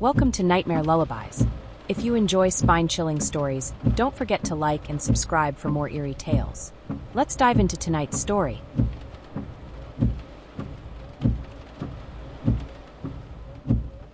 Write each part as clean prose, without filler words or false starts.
Welcome to Nightmare Lullabies. If you enjoy spine-chilling stories, don't forget to like and subscribe for more eerie tales. Let's dive into tonight's story.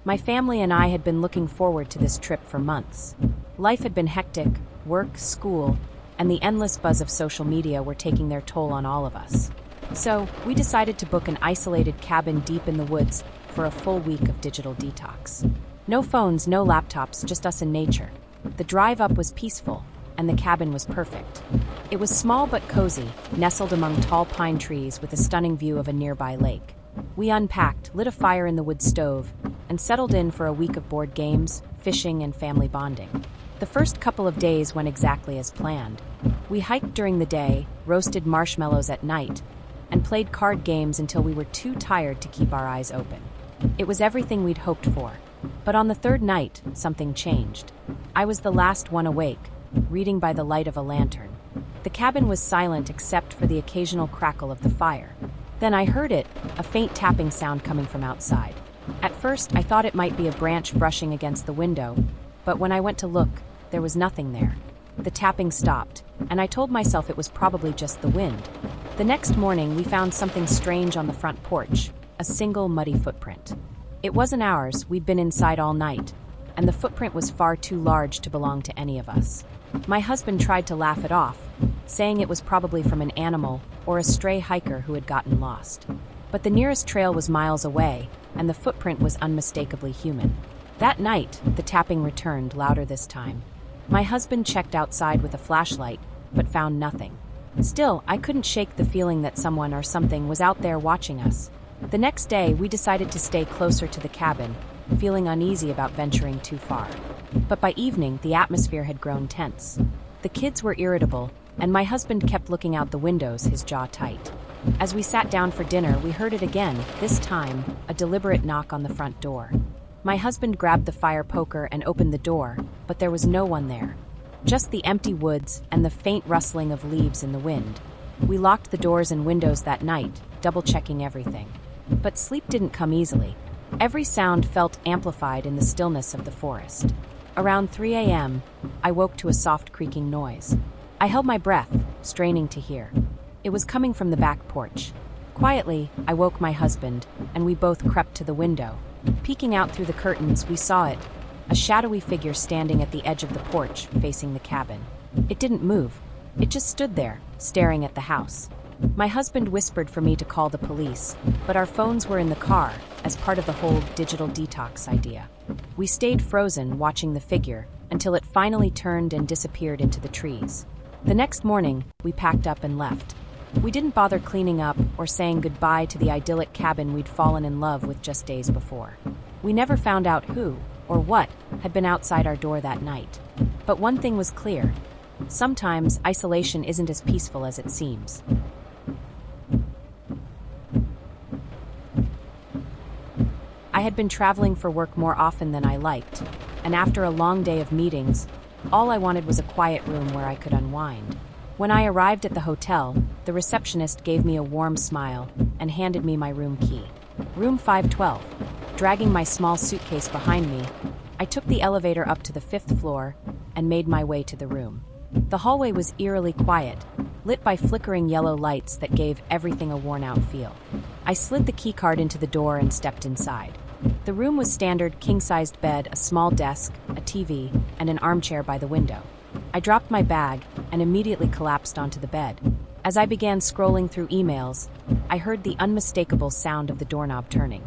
My family and I had been looking forward to this trip for months. Life had been hectic, work, school, and the endless buzz of social media were taking their toll on all of us. So, we decided to book an isolated cabin deep in the woods for a full week of digital detox. No phones, no laptops, just us and nature. The drive up was peaceful, and the cabin was perfect. It was small but cozy, nestled among tall pine trees with a stunning view of a nearby lake. We unpacked, lit a fire in the wood stove, and settled in for a week of board games, fishing, and family bonding. The first couple of days went exactly as planned. We hiked during the day, roasted marshmallows at night, and played card games until we were too tired to keep our eyes open. It was everything we'd hoped for. But on the third night, something changed. I was the last one awake, reading by the light of a lantern. The cabin was silent except for the occasional crackle of the fire. Then I heard it, a faint tapping sound coming from outside. At first, I thought it might be a branch brushing against the window, but when I went to look, there was nothing there. The tapping stopped, and I told myself it was probably just the wind. The next morning, we found something strange on the front porch, a single muddy footprint. It wasn't ours, we'd been inside all night, and the footprint was far too large to belong to any of us. My husband tried to laugh it off, saying it was probably from an animal or a stray hiker who had gotten lost. But the nearest trail was miles away, and the footprint was unmistakably human. That night, the tapping returned, louder this time. My husband checked outside with a flashlight, but found nothing. Still, I couldn't shake the feeling that someone or something was out there watching us. The next day, we decided to stay closer to the cabin, feeling uneasy about venturing too far. But by evening, the atmosphere had grown tense. The kids were irritable, and my husband kept looking out the windows, his jaw tight. As we sat down for dinner, we heard it again, this time, a deliberate knock on the front door. My husband grabbed the fire poker and opened the door, but there was no one there. Just the empty woods and the faint rustling of leaves in the wind. We locked the doors and windows that night, double-checking everything. But sleep didn't come easily. Every sound felt amplified in the stillness of the forest. Around 3 a.m., I woke to a soft creaking noise. I held my breath, straining to hear. It was coming from the back porch. Quietly, I woke my husband, and we both crept to the window. Peeking out through the curtains, we saw it, a shadowy figure standing at the edge of the porch, facing the cabin. It didn't move. It just stood there, staring at the house. My husband whispered for me to call the police, but our phones were in the car, as part of the whole digital detox idea. We stayed frozen, watching the figure, until it finally turned and disappeared into the trees. The next morning, we packed up and left. We didn't bother cleaning up or saying goodbye to the idyllic cabin we'd fallen in love with just days before. We never found out who, or what, had been outside our door that night. But one thing was clear. Sometimes, isolation isn't as peaceful as it seems. I had been traveling for work more often than I liked, and after a long day of meetings, all I wanted was a quiet room where I could unwind. When I arrived at the hotel, the receptionist gave me a warm smile and handed me my room key. Room 512. Dragging my small suitcase behind me, I took the elevator up to the 5th floor and made my way to the room. The hallway was eerily quiet, lit by flickering yellow lights that gave everything a worn-out feel. I slid the keycard into the door and stepped inside. The room was standard king-sized bed, a small desk, a TV, and an armchair by the window. I dropped my bag and immediately collapsed onto the bed. As I began scrolling through emails, I heard the unmistakable sound of the doorknob turning.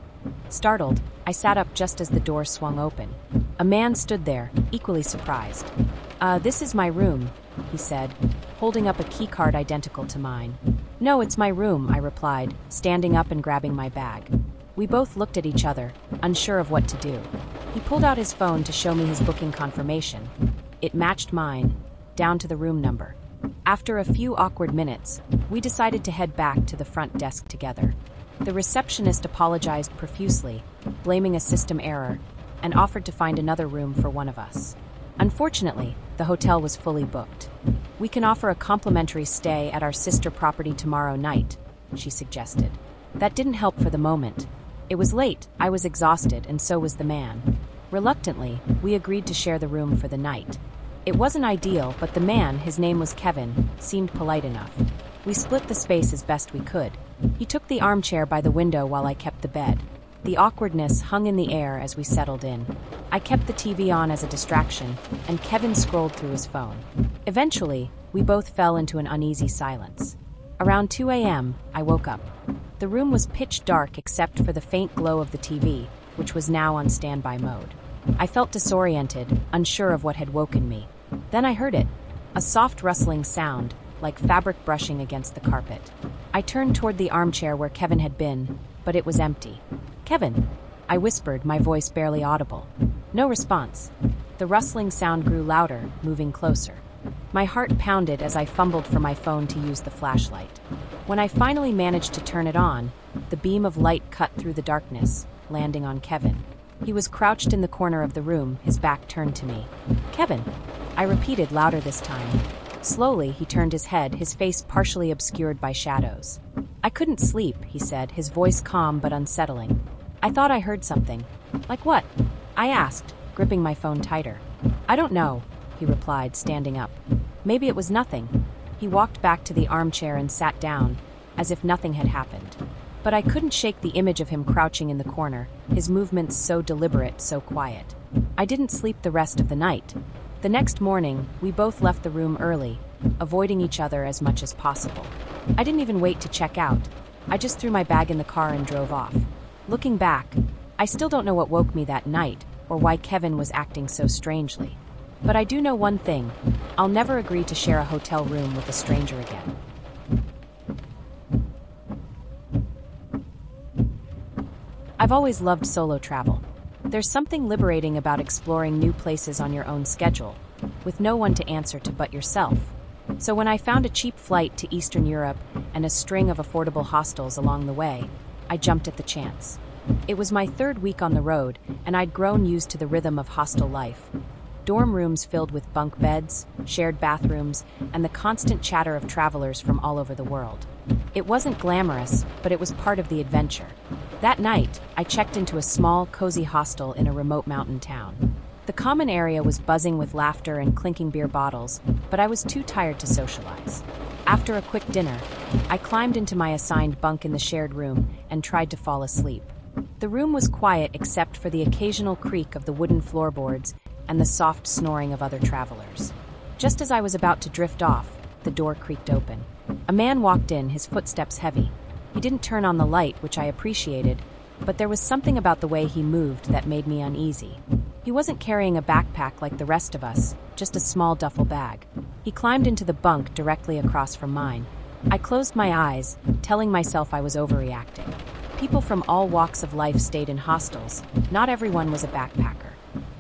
Startled, I sat up just as the door swung open. A man stood there, equally surprised. This is my room," he said, holding up a keycard identical to mine. "No, it's my room," I replied, standing up and grabbing my bag. We both looked at each other, unsure of what to do. He pulled out his phone to show me his booking confirmation. It matched mine, down to the room number. After a few awkward minutes, we decided to head back to the front desk together. The receptionist apologized profusely, blaming a system error, and offered to find another room for one of us. Unfortunately, the hotel was fully booked. "We can offer a complimentary stay at our sister property tomorrow night," she suggested. That didn't help for the moment. It was late, I was exhausted, and so was the man. Reluctantly, we agreed to share the room for the night. It wasn't ideal, but the man, his name was Kevin, seemed polite enough. We split the space as best we could. He took the armchair by the window while I kept the bed. The awkwardness hung in the air as we settled in. I kept the TV on as a distraction, and Kevin scrolled through his phone. Eventually, we both fell into an uneasy silence. Around 2 a.m., I woke up. The room was pitch dark except for the faint glow of the TV, which was now on standby mode. I felt disoriented, unsure of what had woken me. Then I heard it, a soft rustling sound, like fabric brushing against the carpet. I turned toward the armchair where Kevin had been, but it was empty. "Kevin," I whispered, my voice barely audible. No response. The rustling sound grew louder, moving closer. My heart pounded as I fumbled for my phone to use the flashlight. When I finally managed to turn it on, the beam of light cut through the darkness, landing on Kevin. He was crouched in the corner of the room, his back turned to me. "Kevin," I repeated louder this time. Slowly, he turned his head, his face partially obscured by shadows. "I couldn't sleep," he said, his voice calm but unsettling. "I thought I heard something." "Like what?" I asked, gripping my phone tighter. "I don't know," he replied, standing up. "Maybe it was nothing." He walked back to the armchair and sat down, as if nothing had happened. But I couldn't shake the image of him crouching in the corner, his movements so deliberate, so quiet. I didn't sleep the rest of the night. The next morning, we both left the room early, avoiding each other as much as possible. I didn't even wait to check out. I just threw my bag in the car and drove off. Looking back, I still don't know what woke me that night or why Kevin was acting so strangely. But I do know one thing: I'll never agree to share a hotel room with a stranger again. I've always loved solo travel. There's something liberating about exploring new places on your own schedule, with no one to answer to but yourself. So when I found a cheap flight to Eastern Europe and a string of affordable hostels along the way, I jumped at the chance. It was my third week on the road, and I'd grown used to the rhythm of hostel life. Dorm rooms filled with bunk beds, shared bathrooms, and the constant chatter of travelers from all over the world. It wasn't glamorous, but it was part of the adventure. That night, I checked into a small, cozy hostel in a remote mountain town. The common area was buzzing with laughter and clinking beer bottles, but I was too tired to socialize. After a quick dinner, I climbed into my assigned bunk in the shared room and tried to fall asleep. The room was quiet except for the occasional creak of the wooden floorboards and the soft snoring of other travelers. Just as I was about to drift off, the door creaked open. A man walked in, his footsteps heavy. He didn't turn on the light, which I appreciated, but there was something about the way he moved that made me uneasy. He wasn't carrying a backpack like the rest of us, just a small duffel bag. He climbed into the bunk directly across from mine. I closed my eyes, telling myself I was overreacting. People from all walks of life stayed in hostels. Not everyone was a backpacker.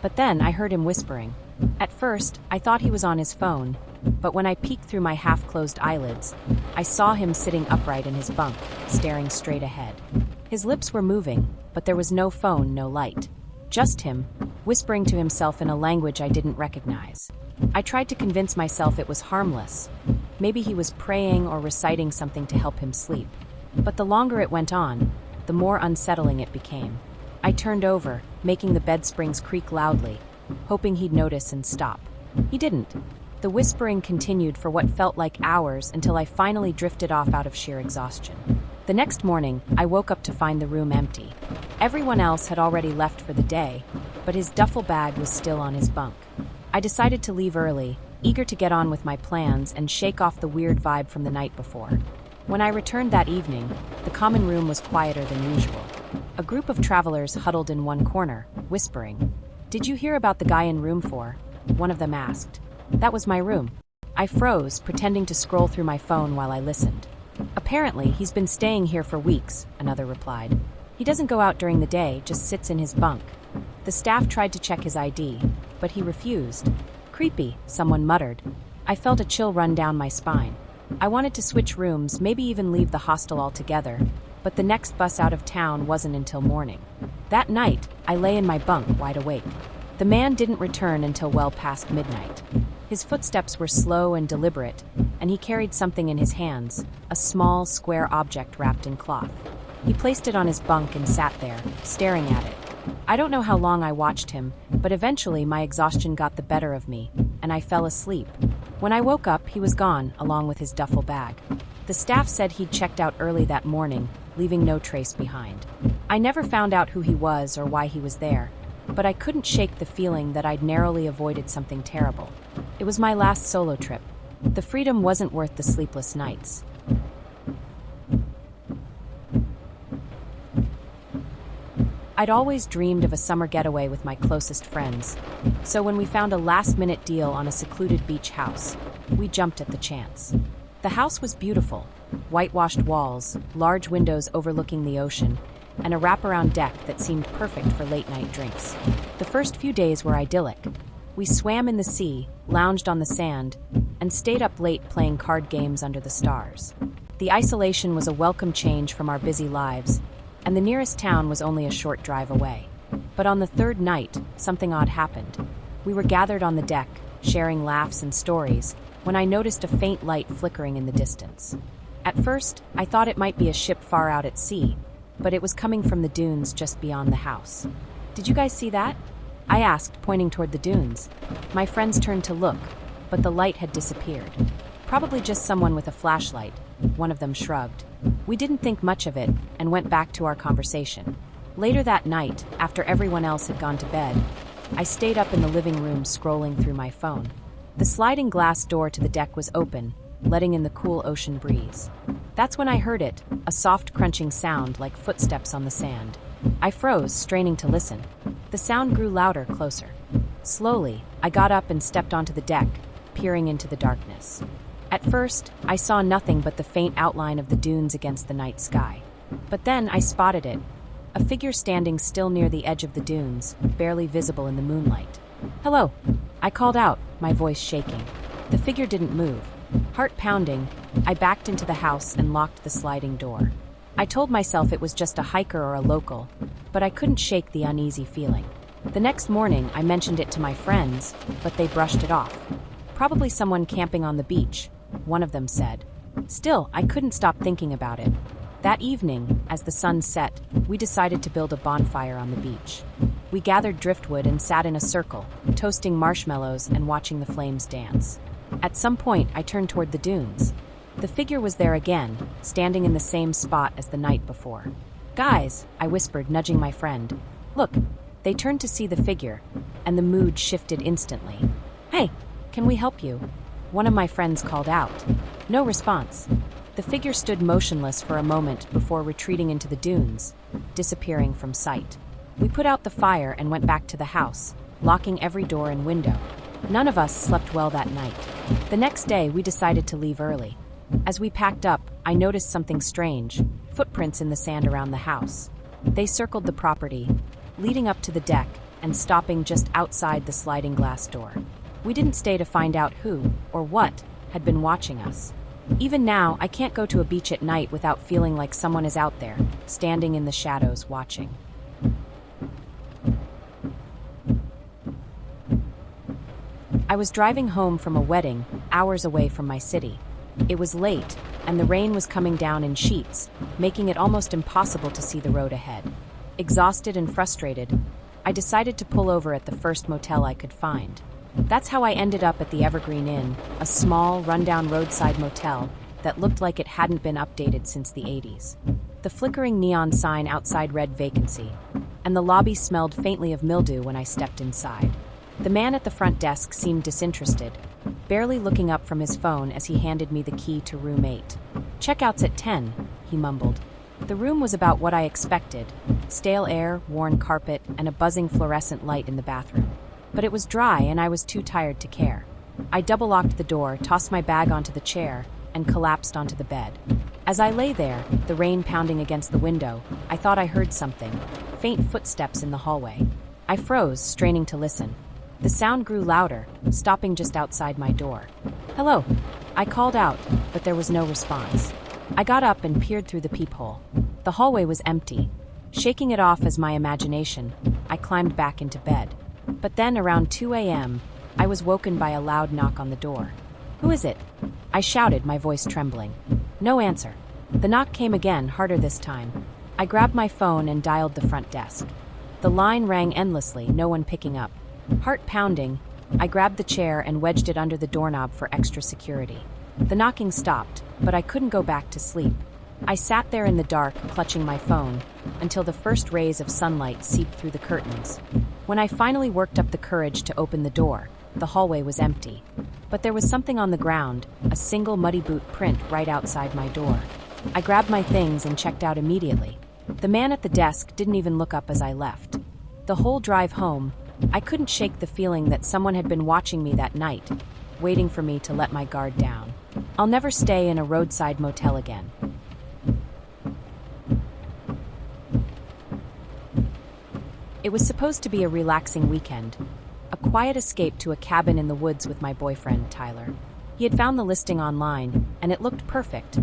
But then I heard him whispering. At first, I thought he was on his phone, but when I peeked through my half-closed eyelids, I saw him sitting upright in his bunk, staring straight ahead. His lips were moving, but there was no phone, no light. Just him, whispering to himself in a language I didn't recognize. I tried to convince myself it was harmless. Maybe he was praying or reciting something to help him sleep. But the longer it went on, the more unsettling it became. I turned over, making the bed springs creak loudly, hoping he'd notice and stop. He didn't. The whispering continued for what felt like hours until I finally drifted off out of sheer exhaustion. The next morning, I woke up to find the room empty. Everyone else had already left for the day, but his duffel bag was still on his bunk. I decided to leave early, eager to get on with my plans and shake off the weird vibe from the night before. When I returned that evening, the common room was quieter than usual. A group of travelers huddled in one corner, whispering. "Did you hear about the guy in room 4? One of them asked. That was my room. I froze, pretending to scroll through my phone while I listened. "Apparently, he's been staying here for weeks," another replied. "He doesn't go out during the day, just sits in his bunk." The staff tried to check his ID, but he refused. "Creepy," someone muttered. I felt a chill run down my spine. I wanted to switch rooms, maybe even leave the hostel altogether, but the next bus out of town wasn't until morning. That night, I lay in my bunk, wide awake. The man didn't return until well past midnight. His footsteps were slow and deliberate, and he carried something in his hands, a small, square object wrapped in cloth. He placed it on his bunk and sat there, staring at it, I don't know how long I watched him, but eventually my exhaustion got the better of me, and I fell asleep. When I woke up, he was gone, along with his duffel bag. The staff said he'd checked out early that morning, leaving no trace behind. I never found out who he was or why he was there, but I couldn't shake the feeling that I'd narrowly avoided something terrible. It was my last solo trip. The freedom wasn't worth the sleepless nights. I'd always dreamed of a summer getaway with my closest friends, so when we found a last-minute deal on a secluded beach house, we jumped at the chance. The house was beautiful, whitewashed walls, large windows overlooking the ocean, and a wraparound deck that seemed perfect for late-night drinks. The first few days were idyllic. We swam in the sea, lounged on the sand, and stayed up late playing card games under the stars. The isolation was a welcome change from our busy lives, and the nearest town was only a short drive away. But on the third night, something odd happened. We were gathered on the deck, sharing laughs and stories, when I noticed a faint light flickering in the distance. At first, I thought it might be a ship far out at sea, but it was coming from the dunes just beyond the house. "Did you guys see that?" I asked, pointing toward the dunes. My friends turned to look, but the light had disappeared. "Probably just someone with a flashlight," one of them shrugged. We didn't think much of it and went back to our conversation. Later that night, after everyone else had gone to bed, I stayed up in the living room scrolling through my phone. The sliding glass door to the deck was open, letting in the cool ocean breeze. That's when I heard it, a soft crunching sound like footsteps on the sand. I froze, straining to listen. The sound grew louder, closer. Slowly, I got up and stepped onto the deck, peering into the darkness. At first, I saw nothing but the faint outline of the dunes against the night sky. But then I spotted it, a figure standing still near the edge of the dunes, barely visible in the moonlight. "Hello," I called out, my voice shaking. The figure didn't move. Heart pounding, I backed into the house and locked the sliding door. I told myself it was just a hiker or a local, but I couldn't shake the uneasy feeling. The next morning, I mentioned it to my friends, but they brushed it off. "Probably someone camping on the beach," one of them said. Still, I couldn't stop thinking about it. That evening, as the sun set, we decided to build a bonfire on the beach. We gathered driftwood and sat in a circle, toasting marshmallows and watching the flames dance. At some point, I turned toward the dunes. The figure was there again, standing in the same spot as the night before. "Guys," I whispered, nudging my friend. "Look." They turned to see the figure, and the mood shifted instantly. "Hey, can we help you?" One of my friends called out. No response. The figure stood motionless for a moment before retreating into the dunes, disappearing from sight. We put out the fire and went back to the house, locking every door and window. None of us slept well that night. The next day, we decided to leave early. As we packed up, I noticed something strange, footprints in the sand around the house. They circled the property, leading up to the deck and stopping just outside the sliding glass door. We didn't stay to find out who, or what, had been watching us. Even now, I can't go to a beach at night without feeling like someone is out there, standing in the shadows, watching. I was driving home from a wedding, hours away from my city. It was late, and the rain was coming down in sheets, making it almost impossible to see the road ahead. Exhausted and frustrated, I decided to pull over at the first motel I could find. That's how I ended up at the Evergreen Inn, a small, rundown roadside motel that looked like it hadn't been updated since the 80s. The flickering neon sign outside read vacancy, and the lobby smelled faintly of mildew when I stepped inside. The man at the front desk seemed disinterested, barely looking up from his phone as he handed me the key to room 8. "Checkout's at 10, he mumbled. The room was about what I expected: stale air, worn carpet, and a buzzing fluorescent light in the bathroom. But it was dry and I was too tired to care. I double-locked the door, tossed my bag onto the chair, and collapsed onto the bed. As I lay there, the rain pounding against the window, I thought I heard something, faint footsteps in the hallway. I froze, straining to listen. The sound grew louder, stopping just outside my door. "Hello," I called out, but there was no response. I got up and peered through the peephole. The hallway was empty. Shaking it off as my imagination, I climbed back into bed. But then, around 2 a.m., I was woken by a loud knock on the door. "Who is it?" I shouted, my voice trembling. No answer. The knock came again, harder this time. I grabbed my phone and dialed the front desk. The line rang endlessly, no one picking up. Heart pounding, I grabbed the chair and wedged it under the doorknob for extra security. The knocking stopped, but I couldn't go back to sleep. I sat there in the dark, clutching my phone, until the first rays of sunlight seeped through the curtains. When I finally worked up the courage to open the door, the hallway was empty. But there was something on the ground, a single muddy boot print right outside my door. I grabbed my things and checked out immediately. The man at the desk didn't even look up as I left. The whole drive home, I couldn't shake the feeling that someone had been watching me that night, waiting for me to let my guard down. I'll never stay in a roadside motel again. It was supposed to be a relaxing weekend, a quiet escape to a cabin in the woods with my boyfriend, Tyler. He had found the listing online, and it looked perfect.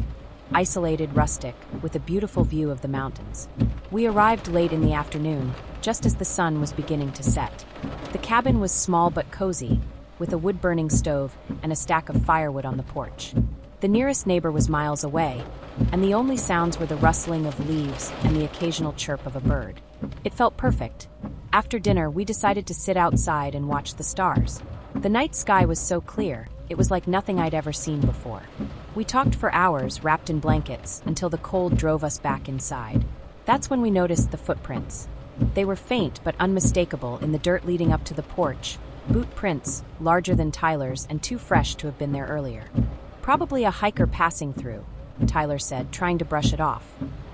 Isolated, rustic, with a beautiful view of the mountains. We arrived late in the afternoon, just as the sun was beginning to set. The cabin was small but cozy, with a wood-burning stove and a stack of firewood on the porch. The nearest neighbor was miles away, and the only sounds were the rustling of leaves and the occasional chirp of a bird. It felt perfect. After dinner, we decided to sit outside and watch the stars. The night sky was so clear, it was like nothing I'd ever seen before. We talked for hours, wrapped in blankets, until the cold drove us back inside. That's when we noticed the footprints. They were faint but unmistakable in the dirt leading up to the porch, boot prints, larger than Tyler's and too fresh to have been there earlier. Probably a hiker passing through, Tyler said, trying to brush it off.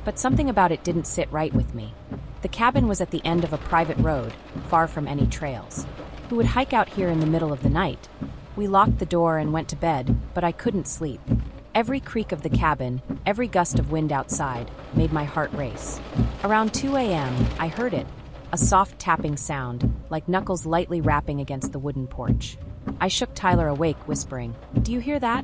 But something about it didn't sit right with me. The cabin was at the end of a private road, far from any trails. Who would hike out here in the middle of the night? We locked the door and went to bed, but I couldn't sleep. Every creak of the cabin, every gust of wind outside, made my heart race. Around 2 a.m., I heard it, a soft tapping sound, like knuckles lightly rapping against the wooden porch. I shook Tyler awake, whispering, "Do you hear that?"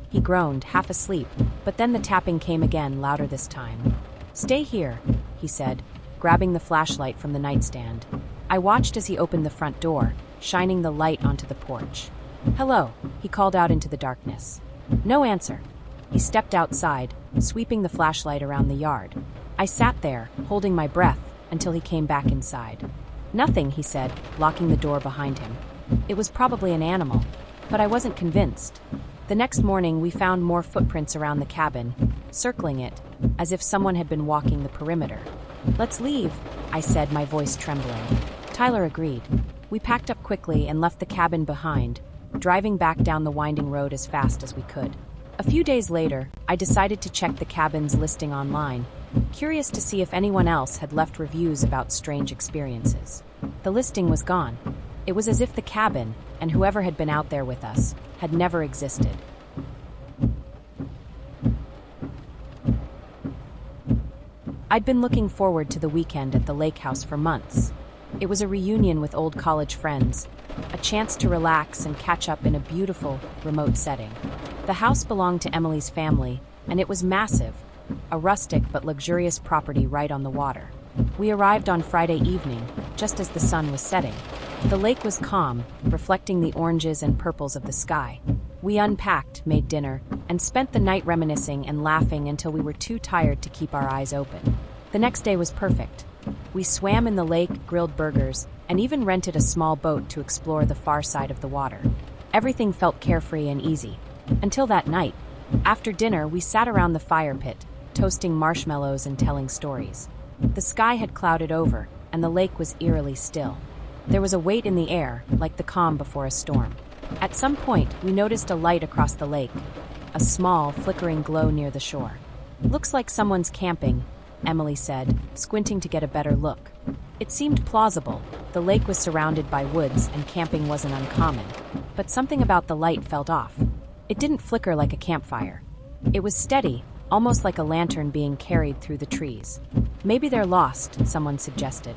He groaned, half asleep, but then the tapping came again, louder this time. "Stay here," he said, grabbing the flashlight from the nightstand. I watched as he opened the front door, shining the light onto the porch. "Hello," he called out into the darkness. No answer. He stepped outside, sweeping the flashlight around the yard. I sat there, holding my breath, until he came back inside. "Nothing," he said, locking the door behind him. It was probably an animal, but I wasn't convinced. The next morning, we found more footprints around the cabin, circling it, as if someone had been walking the perimeter. "Let's leave," I said, my voice trembling. Tyler agreed. We packed up quickly and left the cabin behind, driving back down the winding road as fast as we could. A few days later, I decided to check the cabin's listing online, curious to see if anyone else had left reviews about strange experiences. The listing was gone. It was as if the cabin, and whoever had been out there with us, had never existed. I'd been looking forward to the weekend at the lake house for months. It was a reunion with old college friends, a chance to relax and catch up in a beautiful, remote setting. The house belonged to Emily's family, and it was massive, a rustic but luxurious property right on the water. We arrived on Friday evening, just as the sun was setting. The lake was calm, reflecting the oranges and purples of the sky. We unpacked, made dinner, and spent the night reminiscing and laughing until we were too tired to keep our eyes open. The next day was perfect. We swam in the lake, grilled burgers, and even rented a small boat to explore the far side of the water. Everything felt carefree and easy. Until that night. After dinner, we sat around the fire pit, toasting marshmallows and telling stories. The sky had clouded over, and the lake was eerily still. There was a weight in the air, like the calm before a storm. At some point, we noticed a light across the lake, a small, flickering glow near the shore. "Looks like someone's camping," Emily said, squinting to get a better look. It seemed plausible. The lake was surrounded by woods, and camping wasn't uncommon. But something about the light felt off. It didn't flicker like a campfire. It was steady, almost like a lantern being carried through the trees. "Maybe they're lost," someone suggested.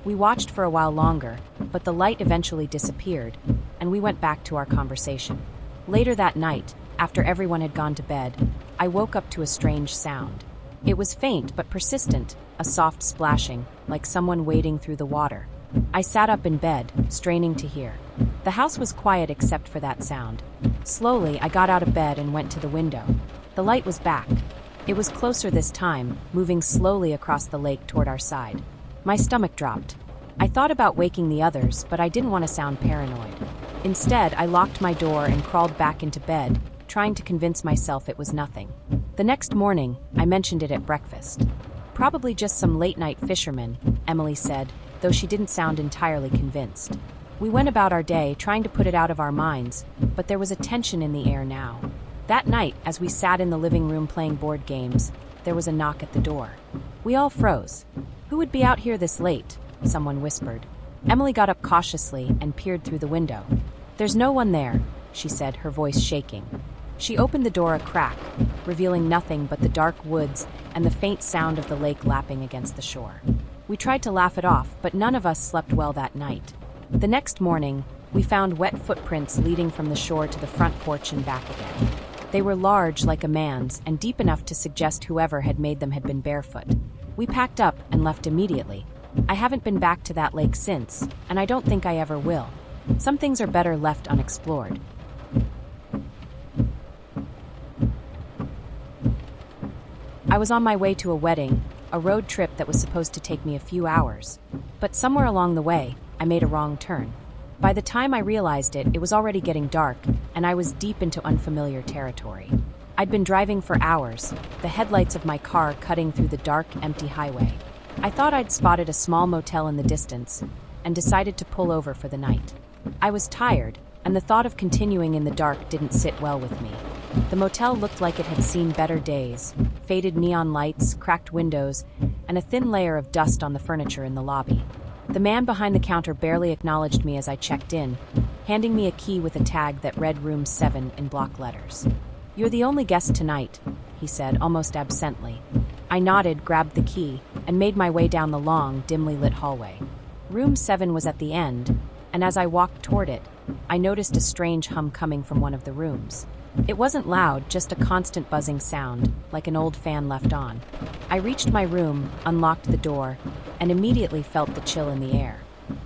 We watched for a while longer, but the light eventually disappeared, and we went back to our conversation. Later that night, after everyone had gone to bed, I woke up to a strange sound. It was faint but persistent, a soft splashing, like someone wading through the water. I sat up in bed, straining to hear. The house was quiet except for that sound. Slowly, I got out of bed and went to the window. The light was back. It was closer this time, moving slowly across the lake toward our side. My stomach dropped. I thought about waking the others, but I didn't want to sound paranoid. Instead, I locked my door and crawled back into bed, trying to convince myself it was nothing. The next morning, I mentioned it at breakfast. "Probably just some late-night fisherman," Emily said, though she didn't sound entirely convinced. We went about our day, trying to put it out of our minds, but there was a tension in the air now. That night, as we sat in the living room playing board games, there was a knock at the door. We all froze. "Who would be out here this late?" someone whispered. Emily got up cautiously and peered through the window. "There's no one there," she said, her voice shaking. She opened the door a crack, revealing nothing but the dark woods and the faint sound of the lake lapping against the shore. We tried to laugh it off, but none of us slept well that night. The next morning, we found wet footprints leading from the shore to the front porch and back again. They were large like a man's and deep enough to suggest whoever had made them had been barefoot. We packed up and left immediately. I haven't been back to that lake since, and I don't think I ever will. Some things are better left unexplored. I was on my way to a wedding, a road trip that was supposed to take me a few hours. But somewhere along the way, I made a wrong turn. By the time I realized it, it was already getting dark, and I was deep into unfamiliar territory. I'd been driving for hours, the headlights of my car cutting through the dark, empty highway. I thought I'd spotted a small motel in the distance, and decided to pull over for the night. I was tired, and the thought of continuing in the dark didn't sit well with me. The motel looked like it had seen better days: faded neon lights, cracked windows, and a thin layer of dust on the furniture in the lobby. The man behind the counter barely acknowledged me as I checked in, handing me a key with a tag that read Room 7 in block letters. "You're the only guest tonight," he said, almost absently. I nodded, grabbed the key, and made my way down the long, dimly lit hallway. Room 7 was at the end, and as I walked toward it, I noticed a strange hum coming from one of the rooms. It wasn't loud, just a constant buzzing sound, like an old fan left on. I reached my room, unlocked the door, and immediately felt the chill in the air.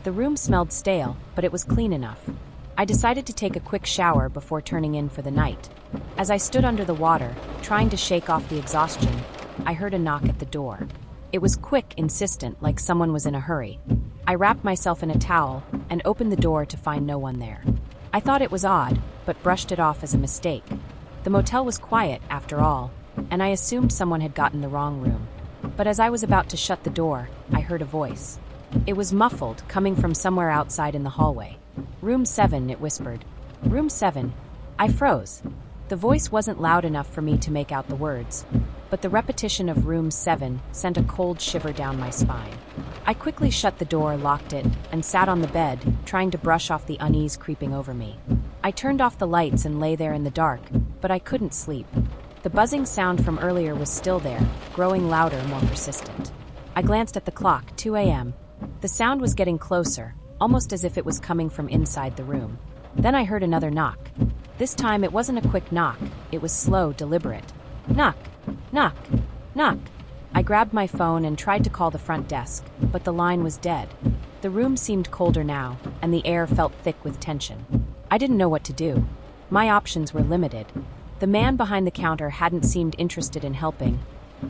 The room smelled stale, but it was clean enough. I decided to take a quick shower before turning in for the night. As I stood under the water, trying to shake off the exhaustion, I heard a knock at the door. It was quick, insistent, like someone was in a hurry. I wrapped myself in a towel and opened the door to find no one there. I thought it was odd, but brushed it off as a mistake. The motel was quiet, after all, and I assumed someone had gotten the wrong room. But as I was about to shut the door, I heard a voice. It was muffled, coming from somewhere outside in the hallway. "Room 7, it whispered. "Room 7. I froze. The voice wasn't loud enough for me to make out the words, but the repetition of Room 7 sent a cold shiver down my spine. I quickly shut the door, locked it, and sat on the bed, trying to brush off the unease creeping over me. I turned off the lights and lay there in the dark, but I couldn't sleep. The buzzing sound from earlier was still there, growing louder, more persistent. I glanced at the clock, 2 a.m. The sound was getting closer, almost as if it was coming from inside the room. Then I heard another knock. This time it wasn't a quick knock, it was slow, deliberate. Knock, knock, knock. I grabbed my phone and tried to call the front desk, but the line was dead. The room seemed colder now, and the air felt thick with tension. I didn't know what to do. My options were limited. The man behind the counter hadn't seemed interested in helping,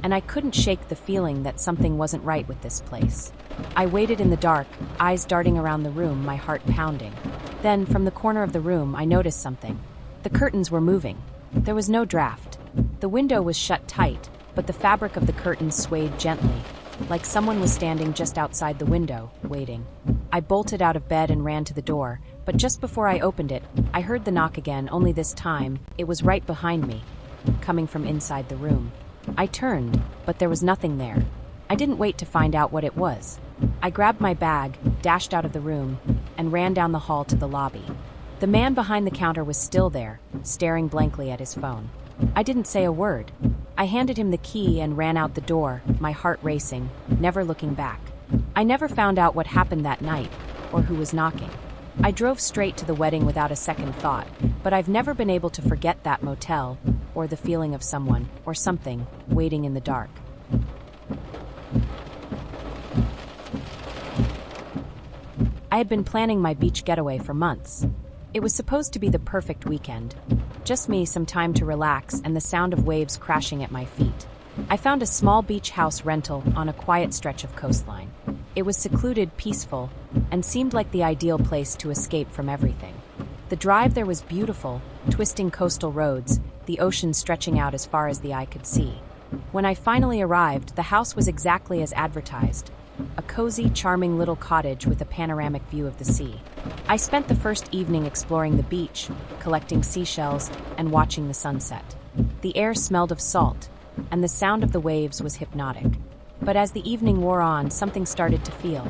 and I couldn't shake the feeling that something wasn't right with this place. I waited in the dark, eyes darting around the room, my heart pounding. Then, from the corner of the room, I noticed something. The curtains were moving. There was no draft. The window was shut tight, but the fabric of the curtains swayed gently, like someone was standing just outside the window, waiting. I bolted out of bed and ran to the door, but just before I opened it, I heard the knock again, only this time, it was right behind me, coming from inside the room. I turned, but there was nothing there. I didn't wait to find out what it was. I grabbed my bag, dashed out of the room, and ran down the hall to the lobby. The man behind the counter was still there, staring blankly at his phone. I didn't say a word. I handed him the key and ran out the door, my heart racing, never looking back. I never found out what happened that night, or who was knocking. I drove straight to the wedding without a second thought, but I've never been able to forget that motel, or the feeling of someone, or something, waiting in the dark. I had been planning my beach getaway for months. It was supposed to be the perfect weekend. Just me, some time to relax, and the sound of waves crashing at my feet. I found a small beach house rental on a quiet stretch of coastline. It was secluded, peaceful, and seemed like the ideal place to escape from everything. The drive there was beautiful, twisting coastal roads, the ocean stretching out as far as the eye could see. When I finally arrived, the house was exactly as advertised. A cozy, charming little cottage with a panoramic view of the sea. I spent the first evening exploring the beach, collecting seashells, and watching the sunset. The air smelled of salt, and the sound of the waves was hypnotic. But as the evening wore on, something started to feel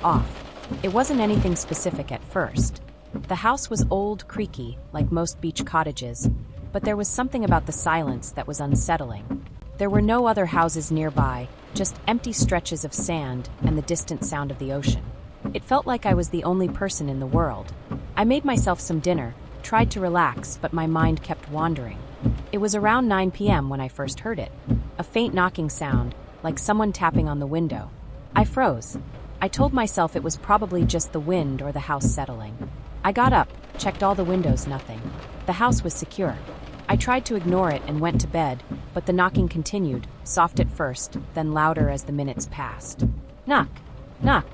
off. It wasn't anything specific at first. The house was old, creaky, like most beach cottages, but there was something about the silence that was unsettling. There were no other houses nearby, just empty stretches of sand and the distant sound of the ocean. It felt like I was the only person in the world. I made myself some dinner, tried to relax, but my mind kept wandering. It was around 9 p.m. when I first heard it. A faint knocking sound, like someone tapping on the window. I froze. I told myself it was probably just the wind or the house settling. I got up, checked all the windows, nothing. The house was secure. I tried to ignore it and went to bed, but the knocking continued, soft at first, then louder as the minutes passed. Knock, knock.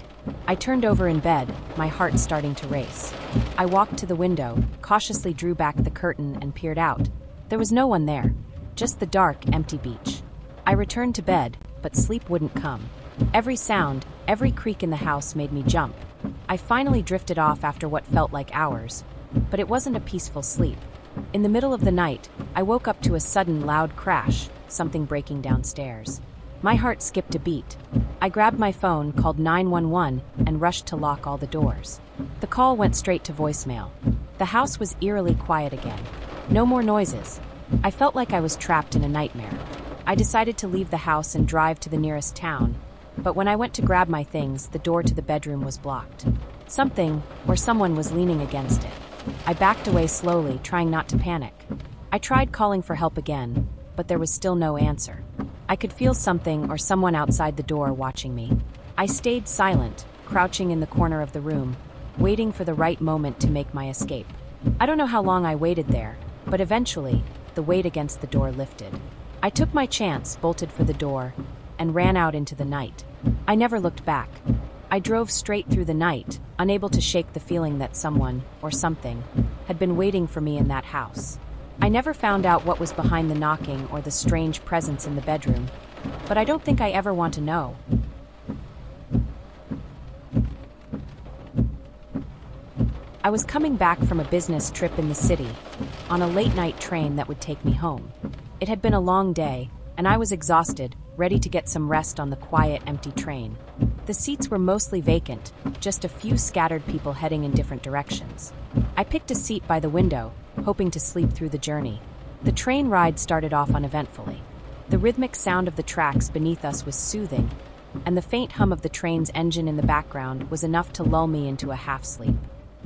I turned over in bed, my heart starting to race. I walked to the window, cautiously drew back the curtain and peered out. There was no one there, just the dark, empty beach. I returned to bed, but sleep wouldn't come. Every sound, every creak in the house made me jump. I finally drifted off after what felt like hours, but it wasn't a peaceful sleep. In the middle of the night, I woke up to a sudden loud crash, something breaking downstairs. My heart skipped a beat. I grabbed my phone, called 911, and rushed to lock all the doors. The call went straight to voicemail. The house was eerily quiet again. No more noises. I felt like I was trapped in a nightmare. I decided to leave the house and drive to the nearest town, but when I went to grab my things, the door to the bedroom was blocked. Something, or someone, was leaning against it. I backed away slowly, trying not to panic. I tried calling for help again, but there was still no answer. I could feel something or someone outside the door watching me. I stayed silent, crouching in the corner of the room, waiting for the right moment to make my escape. I don't know how long I waited there, but eventually, the weight against the door lifted. I took my chance, bolted for the door, and ran out into the night. I never looked back. I drove straight through the night, unable to shake the feeling that someone, or something, had been waiting for me in that house. I never found out what was behind the knocking or the strange presence in the bedroom, but I don't think I ever want to know. I was coming back from a business trip in the city, on a late-night train that would take me home. It had been a long day, and I was exhausted, ready to get some rest on the quiet, empty train. The seats were mostly vacant, just a few scattered people heading in different directions. I picked a seat by the window, hoping to sleep through the journey. The train ride started off uneventfully. The rhythmic sound of the tracks beneath us was soothing, and the faint hum of the train's engine in the background was enough to lull me into a half-sleep.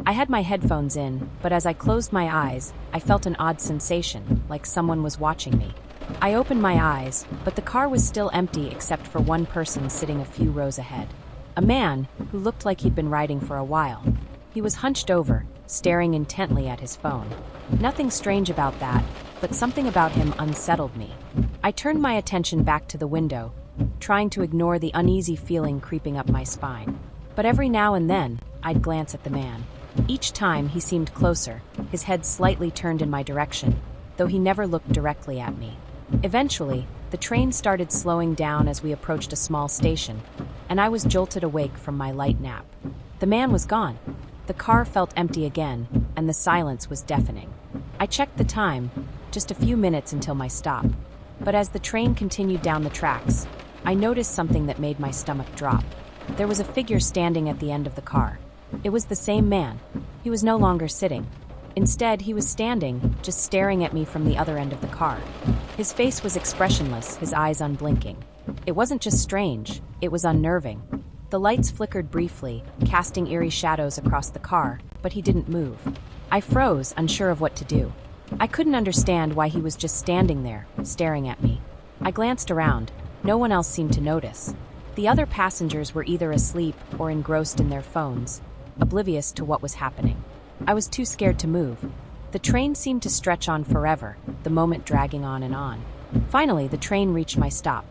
I had my headphones in, but as I closed my eyes, I felt an odd sensation, like someone was watching me. I opened my eyes, but the car was still empty except for one person sitting a few rows ahead. A man who looked like he'd been riding for a while. He was hunched over, staring intently at his phone. Nothing strange about that, but something about him unsettled me. I turned my attention back to the window, trying to ignore the uneasy feeling creeping up my spine. But every now and then, I'd glance at the man. Each time he seemed closer, his head slightly turned in my direction, though he never looked directly at me. Eventually, the train started slowing down as we approached a small station, and I was jolted awake from my light nap. The man was gone. The car felt empty again, and the silence was deafening. I checked the time, just a few minutes until my stop. But as the train continued down the tracks, I noticed something that made my stomach drop. There was a figure standing at the end of the car. It was the same man. He was no longer sitting. Instead, he was standing, just staring at me from the other end of the car. His face was expressionless, his eyes unblinking. It wasn't just strange, it was unnerving. The lights flickered briefly, casting eerie shadows across the car, but he didn't move. I froze, unsure of what to do. I couldn't understand why he was just standing there, staring at me. I glanced around. No one else seemed to notice. The other passengers were either asleep or engrossed in their phones, oblivious to what was happening. I was too scared to move. The train seemed to stretch on forever, the moment dragging on and on. Finally, the train reached my stop.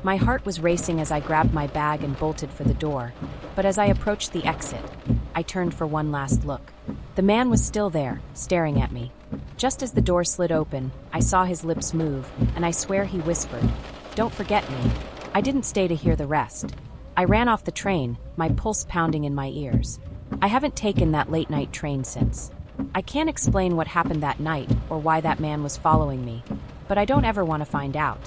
My heart was racing as I grabbed my bag and bolted for the door, but as I approached the exit, I turned for one last look. The man was still there, staring at me. Just as the door slid open, I saw his lips move, and I swear he whispered, "Don't forget me." I didn't stay to hear the rest. I ran off the train, my pulse pounding in my ears. I haven't taken that late-night train since. I can't explain what happened that night or why that man was following me, but I don't ever want to find out.